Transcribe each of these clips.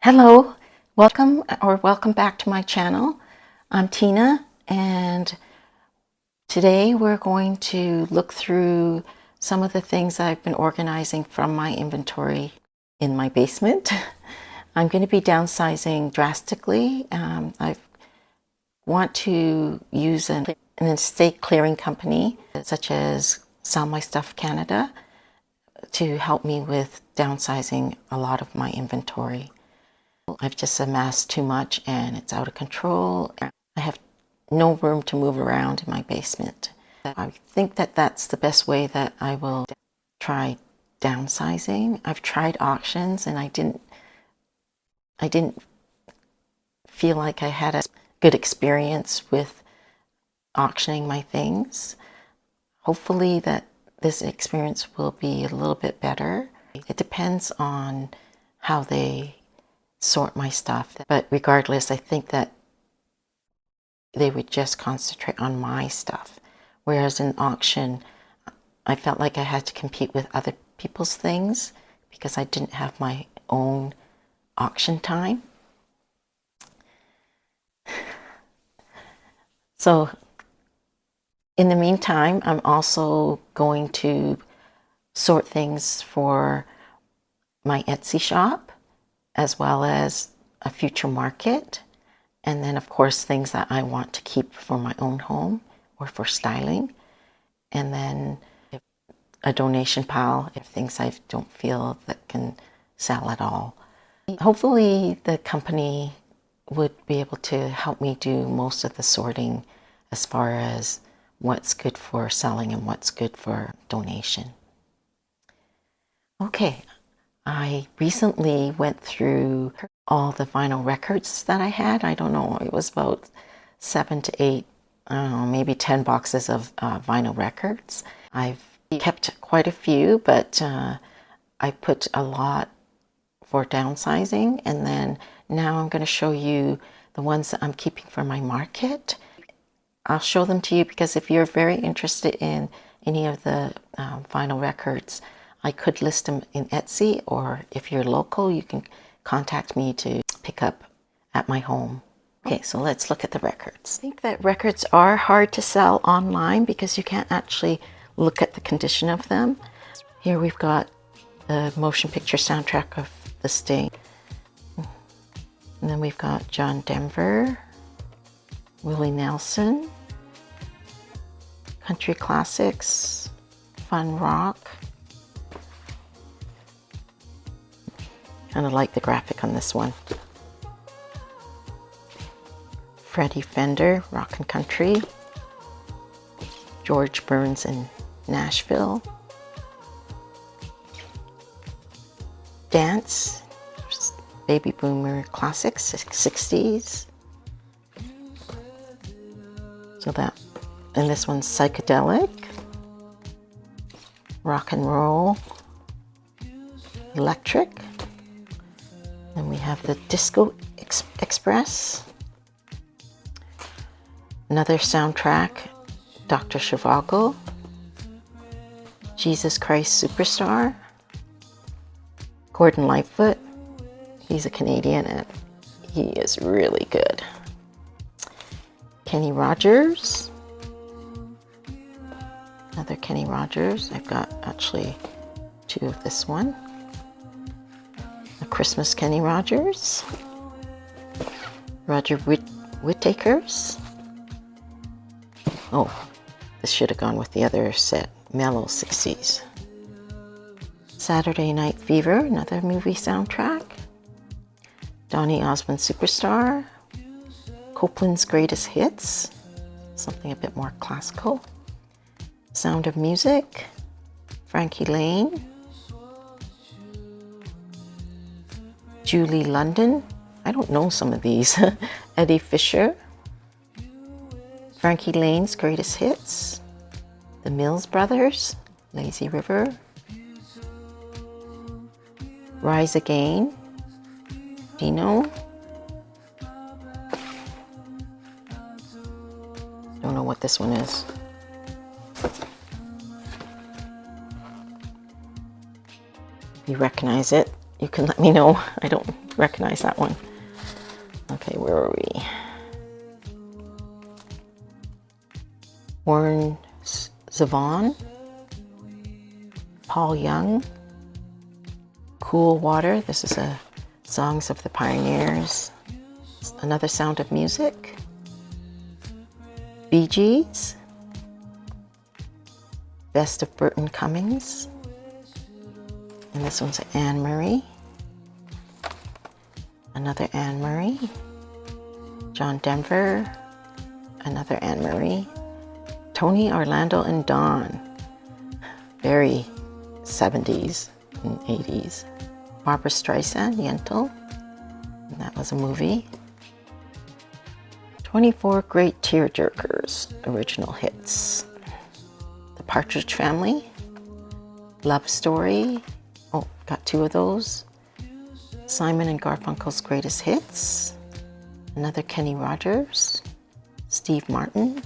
Hello, welcome back to my channel. I'm Tina, and today we're going to look through some of the things I've been organizing from my inventory in my basement. I'm going to be downsizing drastically. I want to use an estate clearing company such as Sell My Stuff Canada to help me with downsizing a lot of my inventory. I've just amassed too much and it's out of control. I have no room to move around in my basement. I think that that's the best way that I will try downsizing. I've tried auctions and I didn't feel like I had a good experience with auctioning my things. Hopefully that this experience will be a little bit better. It depends on how they sort my stuff, but regardless, I think that they would just concentrate on my stuff, whereas in auction I felt like I had to compete with other people's things because I didn't have my own auction time. So in the meantime, I'm also going to sort things for my Etsy shop, as well as a future market, and then of course things that I want to keep for my own home or for styling, and then a donation pile of things I don't feel that can sell at all. Hopefully the company would be able to help me do most of the sorting as far as what's good for selling and what's good for donation. Okay. I recently went through all the vinyl records that I had. I don't know, it was about 7 to 8, I don't know, maybe 10 boxes of vinyl records. I've kept quite a few, but I put a lot for downsizing, and then now I'm going to show you the ones that I'm keeping for my market. I'll show them to you because if you're very interested in any of the vinyl records, I could list them in Etsy, or if you're local, you can contact me to pick up at my home. Okay, so let's look at the records. I think that records are hard to sell online because you can't actually look at the condition of them. Here we've got the motion picture soundtrack of The Sting. And then we've got John Denver, Willie Nelson, country classics, fun rock. Kind of like the graphic on this one. Freddie Fender, Rock and Country. George Burns in Nashville. Dance, Baby Boomer Classics, 60s. So that, and this one's psychedelic. Rock and roll. Electric. And we have the Disco Express. Another soundtrack, Dr. Zhivago. Jesus Christ Superstar. Gordon Lightfoot. He's a Canadian and he is really good. Kenny Rogers. Another Kenny Rogers. I've got actually 2 of this one. Christmas Kenny Rogers, Roger Whittaker's. Oh, this should have gone with the other set, Mellow 60s. Saturday Night Fever, another movie soundtrack. Donny Osmond Superstar, Copeland's Greatest Hits, something a bit more classical. Sound of Music, Frankie Lane. Julie London, I don't know some of these. Eddie Fisher, Frankie Lane's Greatest Hits, The Mills Brothers, Lazy River, Rise Again, Dino, don't know what this one is. You recognize it. you can let me know. I don't recognize that one. Okay, where are we? Warren Zevon, Paul Young, Cool Water. This is a Songs of the Pioneers. Another Sound of Music. Bee Gees. Best of Burton Cummings. And this one's Anne Marie. Another Anne Marie. John Denver. Another Anne Marie. Tony, Orlando, and Dawn. Very 70s and 80s. Barbara Streisand, Yentl. And that was a movie. 24 Great Tearjerkers, original hits. The Partridge Family. Love Story. Oh, got 2 of those. Simon and Garfunkel's Greatest Hits. Another Kenny Rogers. Steve Martin.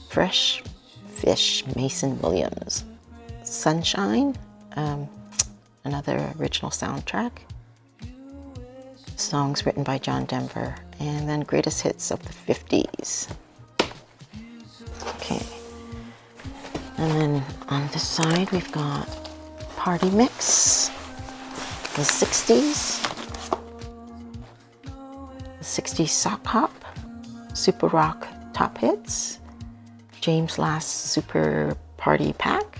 Fresh Fish, Mason Williams. Sunshine, another original soundtrack. Songs written by John Denver. And then Greatest Hits of the 50s. Okay. And then on this side we've got Party Mix. The 60s. The 60s Sock Hop. Super Rock Top Hits. James Last Super Party Pack,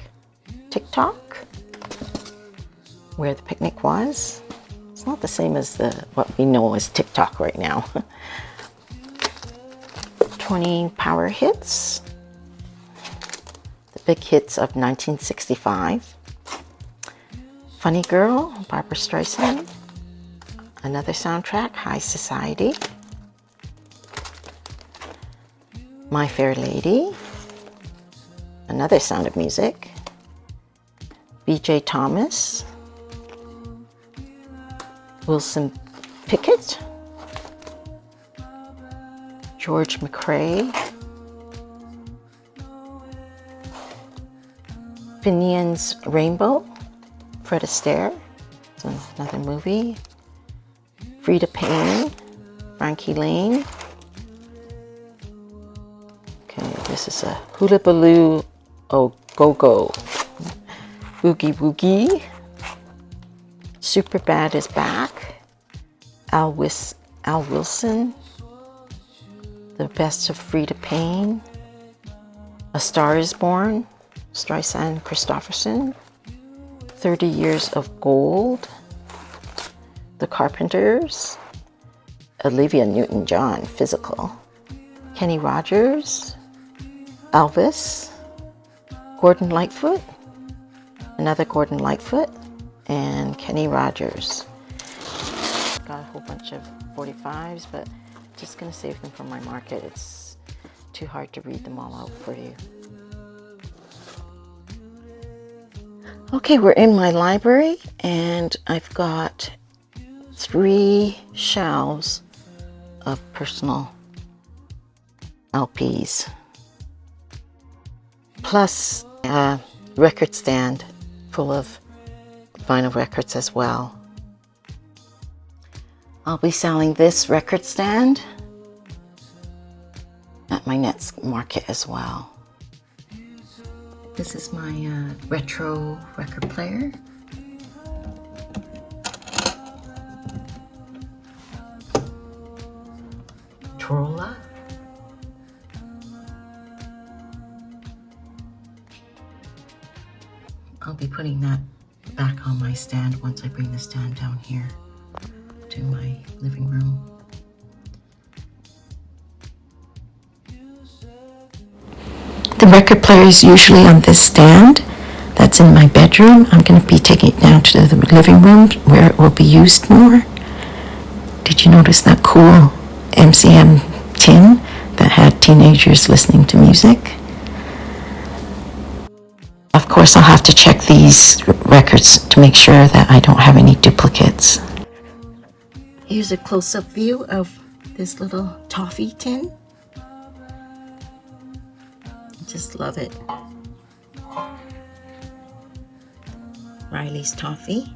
TikTok, Where the Picnic Was. It's not the same as what we know as TikTok right now. 20 Power Hits, the big hits of 1965. Funny Girl, Barbara Streisand. Another soundtrack, High Society. My Fair Lady. Another Sound of Music. B.J. Thomas. Wilson Pickett. George McRae. Finian's Rainbow. Fred Astaire. So another movie. Frida Payne. Frankie Lane. Okay, this is a Hula Baloo. Oh, Go-Go. Boogie Woogie. Superbad is Back. Al Wilson. The Best of Frida Payne. A Star is Born. Streisand Christofferson. 30 Years of Gold. The Carpenters. Olivia Newton-John, Physical. Kenny Rogers. Elvis. Gordon Lightfoot, another Gordon Lightfoot, and Kenny Rogers. Got a whole bunch of 45s, but just gonna save them for my market. It's too hard to read them all out for you. Okay, we're in my library, and I've got 3 shelves of personal LPs. Plus a record stand full of vinyl records as well. I'll be selling this record stand at my next market as well. This is my retro record player. Trolla. I'll be putting that back on my stand once I bring the stand down here to my living room. The record player is usually on this stand that's in my bedroom. I'm going to be taking it down to the living room where it will be used more. Did you notice that cool MCM tin that had teenagers listening to music? Of course, I'll have to check these records to make sure that I don't have any duplicates. Here's a close-up view of this little toffee tin. Just love it. Riley's Toffee.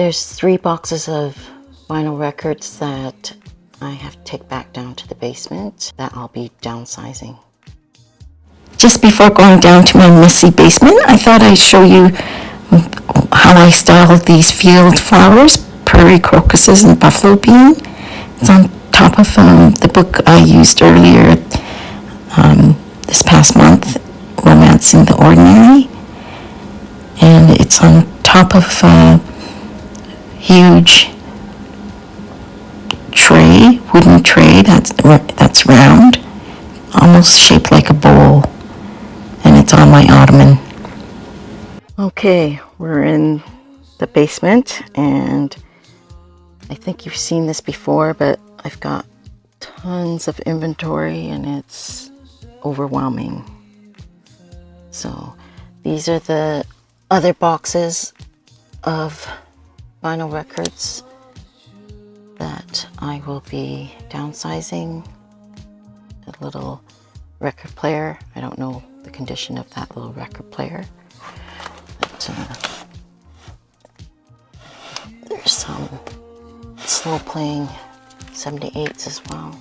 There's 3 boxes of vinyl records that I have to take back down to the basement that I'll be downsizing. Just before going down to my messy basement, I thought I'd show you how I styled these field flowers, prairie crocuses and buffalo bean. It's on top of the book I used earlier this past month, Romancing the Ordinary. And it's on top of a huge tray, wooden tray that's round, almost shaped like a bowl. And it's on my ottoman. Okay, we're in the basement, and I think you've seen this before, but I've got tons of inventory and it's overwhelming. So these are the other boxes of vinyl records that I will be downsizing. A little record player. I don't know the condition of that little record player. But, there's some slow playing 78s as well.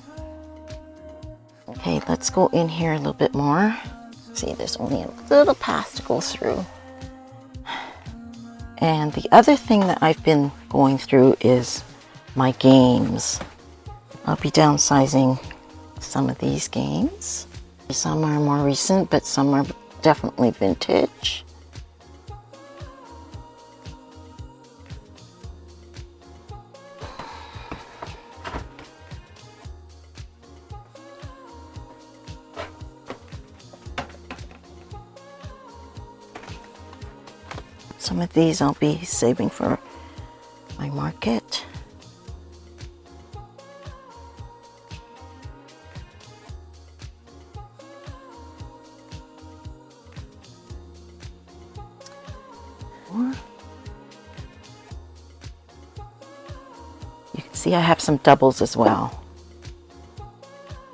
Okay, let's go in here a little bit more. See, there's only a little path to go through. And the other thing that I've been going through is my games. I'll be downsizing some of these games. Some are more recent, but some are definitely vintage. Some of these I'll be saving for my market. You can see I have some doubles as well.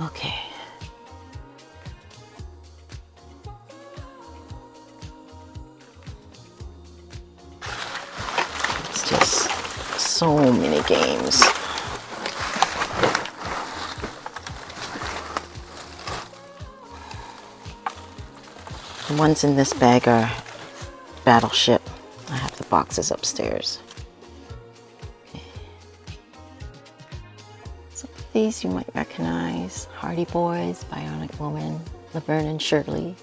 Okay. It's just so many games. The ones in this bag are Battleship. I have the boxes upstairs. Okay. Some of these you might recognize. Hardy Boys, Bionic Woman, Laverne and Shirley.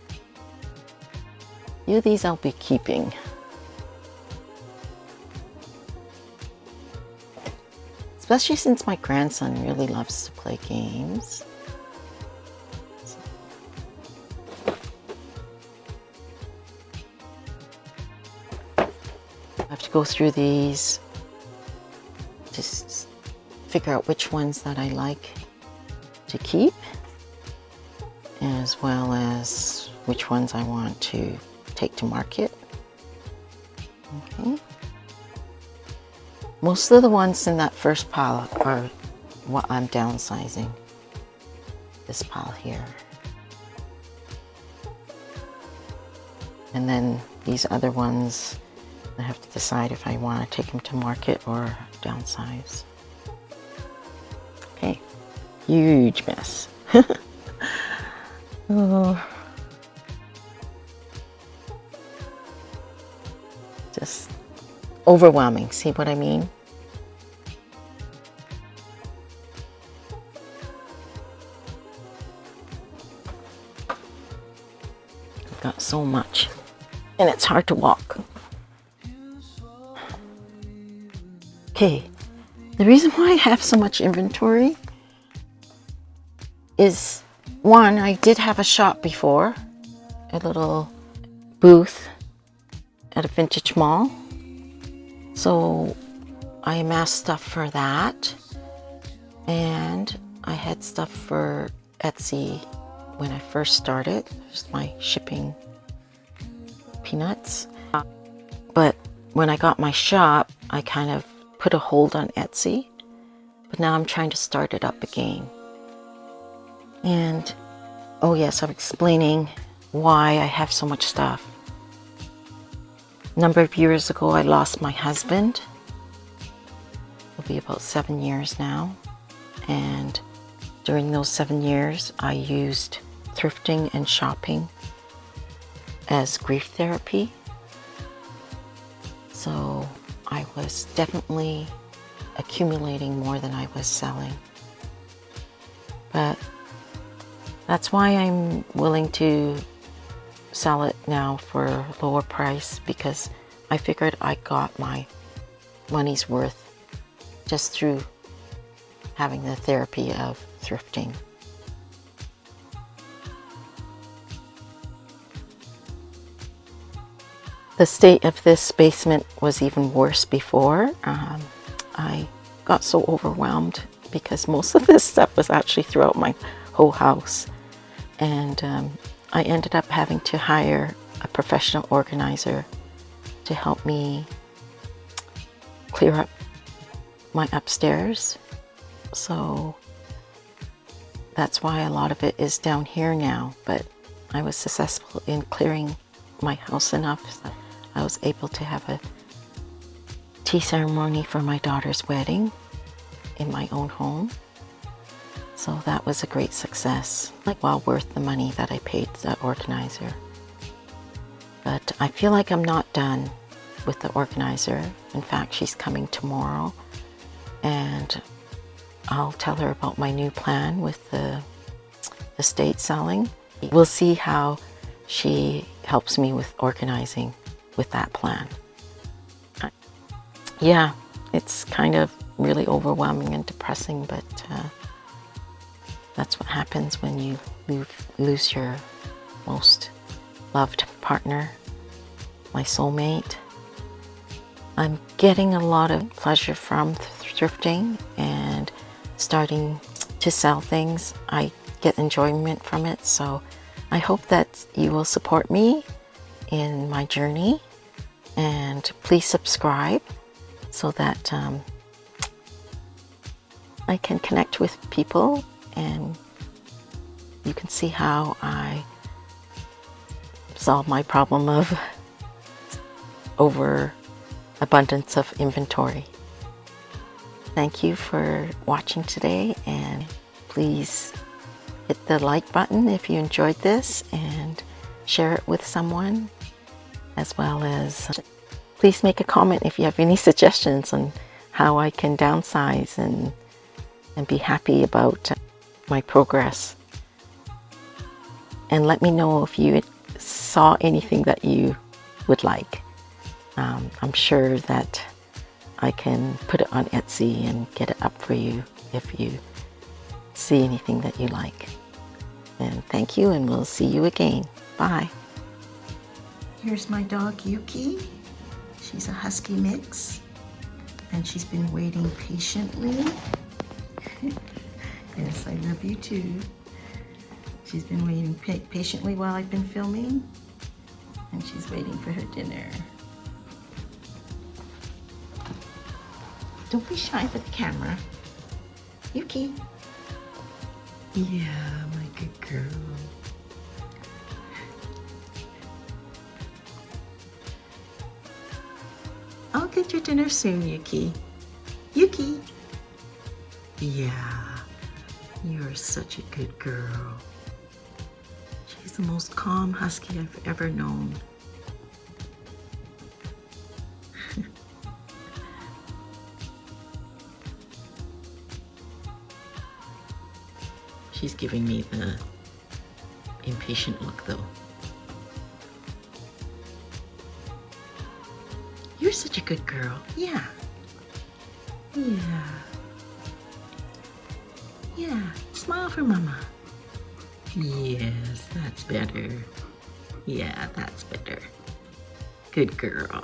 A few of these I'll be keeping. Especially since my grandson really loves to play games. I have to go through these, just figure out which ones that I like to keep, as well as which ones I want to take to market. Okay. Most of the ones in that first pile are what I'm downsizing. This pile here. And then these other ones, I have to decide if I want to take them to market or downsize. Okay, huge mess. Oh. Just overwhelming, see what I mean? I've got so much, and it's hard to walk. Okay, the reason why I have so much inventory is, one, I did have a shop before, a little booth at a vintage mall. So I amassed stuff for that, and I had stuff for Etsy when I first started, just my shipping peanuts. But when I got my shop, I kind of put a hold on Etsy, but now I'm trying to start it up again. And oh yes, I'm explaining why I have so much stuff. A number of years ago, I lost my husband. It'll be about 7 years now. And during those 7 years, I used thrifting and shopping as grief therapy. So I was definitely accumulating more than I was selling. But that's why I'm willing to sell it now for a lower price, because I figured I got my money's worth just through having the therapy of thrifting. The state of this basement was even worse before. I got so overwhelmed because most of this stuff was actually throughout my whole house. And I ended up having to hire a professional organizer to help me clear up my upstairs. So that's why a lot of it is down here now. But I was successful in clearing my house enough that I was able to have a tea ceremony for my daughter's wedding in my own home. So that was a great success, like well worth the money that I paid the organizer. But I feel like I'm not done with the organizer. In fact, she's coming tomorrow, and I'll tell her about my new plan with the estate selling. We'll see how she helps me with organizing with that plan. Yeah, it's kind of really overwhelming and depressing, but that's what happens when you lose your most loved partner, my soulmate. I'm getting a lot of pleasure from thrifting and starting to sell things. I get enjoyment from it, so I hope that you will support me in my journey, and please subscribe so that I can connect with people and you can see how I solve my problem of overabundance of inventory. Thank you for watching today, and please hit the like button if you enjoyed this and share it with someone, as well as please make a comment if you have any suggestions on how I can downsize and be happy about my progress. And let me know if you saw anything that you would like. I'm sure that I can put it on Etsy and get it up for you if you see anything that you like. And thank you, and we'll see you again. Bye. Here's my dog Yuki. She's a husky mix, and she's been waiting patiently. Yes, I love you too. She's been waiting patiently while I've been filming, and she's waiting for her dinner. Don't be shy for the camera. Yuki. Yeah, my good girl. I'll get your dinner soon, Yuki. Yuki. Yeah, you're such a good girl. She's the most calm husky I've ever known. She's giving me the impatient look though. You're such a good girl. Yeah. Yeah. Yeah. Smile for Mama. Yes, that's better. Yeah, that's better. Good girl.